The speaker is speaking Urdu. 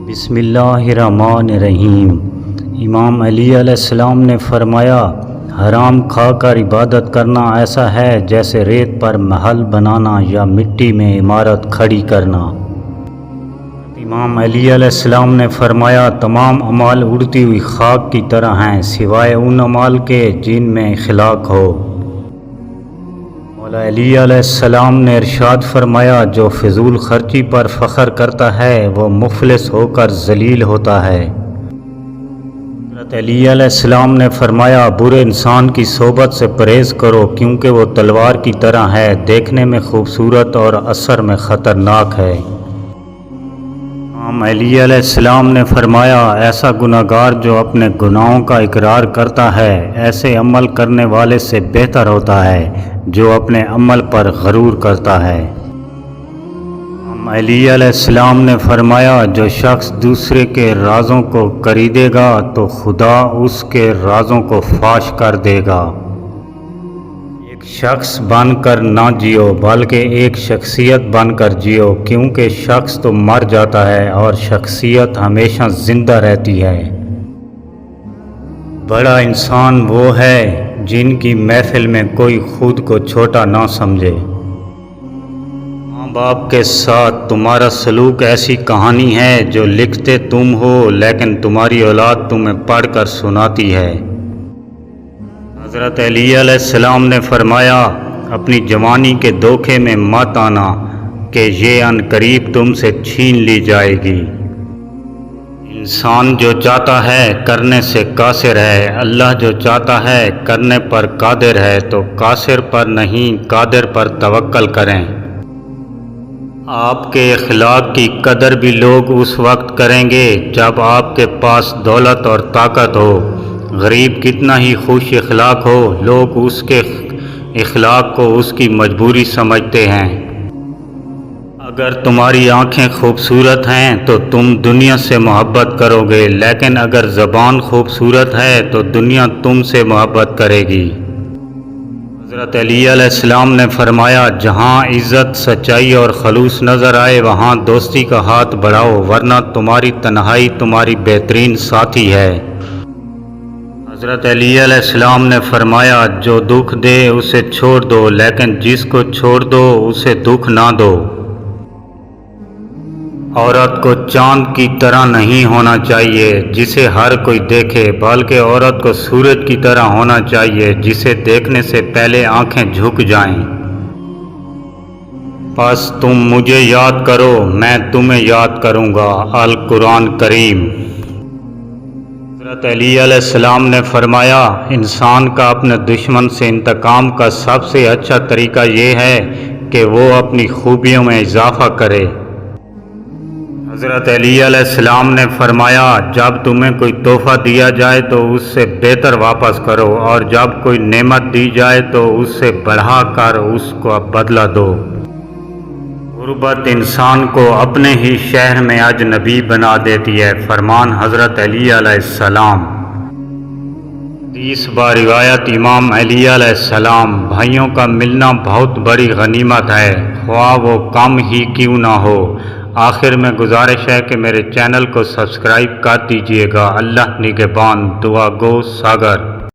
بسم اللہ الرحمن الرحیم۔ امام علی علیہ السلام نے فرمایا، حرام کھا کر عبادت کرنا ایسا ہے جیسے ریت پر محل بنانا یا مٹی میں عمارت کھڑی کرنا۔ امام علی علیہ السلام نے فرمایا، تمام اعمال اڑتی ہوئی خاک کی طرح ہیں سوائے ان اعمال کے جن میں اخلاق ہو۔ مولا علی علیہ السلام نے ارشاد فرمایا، جو فضول خرچی پر فخر کرتا ہے وہ مفلس ہو کر ذلیل ہوتا ہے۔ حضرت علی علیہ السلام نے فرمایا، برے انسان کی صحبت سے پرہیز کرو کیونکہ وہ تلوار کی طرح ہے، دیکھنے میں خوبصورت اور اثر میں خطرناک ہے۔ امام علی علیہ السلام نے فرمایا، ایسا گناہگار جو اپنے گناہوں کا اقرار کرتا ہے ایسے عمل کرنے والے سے بہتر ہوتا ہے جو اپنے عمل پر غرور کرتا ہے۔ امام علی علیہ السلام نے فرمایا، جو شخص دوسرے کے رازوں کو خریدے گا تو خدا اس کے رازوں کو فاش کر دے گا۔ ایک شخص بن کر نہ جیو بلکہ ایک شخصیت بن کر جیو، کیونکہ شخص تو مر جاتا ہے اور شخصیت ہمیشہ زندہ رہتی ہے۔ بڑا انسان وہ ہے جن کی محفل میں کوئی خود کو چھوٹا نہ سمجھے۔ ماں باپ کے ساتھ تمہارا سلوک ایسی کہانی ہے جو لکھتے تم ہو لیکن تمہاری اولاد تمہیں پڑھ کر سناتی ہے۔ حضرت علی علیہ السلام نے فرمایا، اپنی جوانی کے دھوکے میں مت آنا کہ یہ عن قریب تم سے چھین لی جائے گی۔ انسان جو چاہتا ہے کرنے سے قاصر ہے، اللہ جو چاہتا ہے کرنے پر قادر ہے، تو قاصر پر نہیں قادر پر توکل کریں۔ آپ کے اخلاق کی قدر بھی لوگ اس وقت کریں گے جب آپ کے پاس دولت اور طاقت ہو۔ غریب کتنا ہی خوش اخلاق ہو، لوگ اس کے اخلاق کو اس کی مجبوری سمجھتے ہیں۔ اگر تمہاری آنکھیں خوبصورت ہیں تو تم دنیا سے محبت کرو گے، لیکن اگر زبان خوبصورت ہے تو دنیا تم سے محبت کرے گی۔ حضرت علی علیہ السلام نے فرمایا، جہاں عزت، سچائی اور خلوص نظر آئے وہاں دوستی کا ہاتھ بڑھاؤ، ورنہ تمہاری تنہائی تمہاری بہترین ساتھی ہے۔ حضرت علی علیہ السلام نے فرمایا، جو دکھ دے اسے چھوڑ دو لیکن جس کو چھوڑ دو اسے دکھ نہ دو۔ عورت کو چاند کی طرح نہیں ہونا چاہیے جسے ہر کوئی دیکھے، بلکہ عورت کو سورج کی طرح ہونا چاہیے جسے دیکھنے سے پہلے آنکھیں جھک جائیں۔ بس تم مجھے یاد کرو، میں تمہیں یاد کروں گا۔ القرآن کریم۔ حضرت علی علیہ السلام نے فرمایا، انسان کا اپنے دشمن سے انتقام کا سب سے اچھا طریقہ یہ ہے کہ وہ اپنی خوبیوں میں اضافہ کرے۔ حضرت علی علیہ السلام نے فرمایا، جب تمہیں کوئی تحفہ دیا جائے تو اس سے بہتر واپس کرو، اور جب کوئی نعمت دی جائے تو اس سے بڑھا کر اس کو بدلہ دو۔ غربت انسان کو اپنے ہی شہر میں اجنبی بنا دیتی ہے۔ فرمان حضرت علی علیہ السلام۔ حدیث با روایت امام علی علیہ السلام، بھائیوں کا ملنا بہت بڑی غنیمت ہے، خواہ وہ کم ہی کیوں نہ ہو۔ آخر میں گزارش ہے کہ میرے چینل کو سبسکرائب کر دیجئے گا۔ اللہ نگہبان۔ دعا گو ساگر۔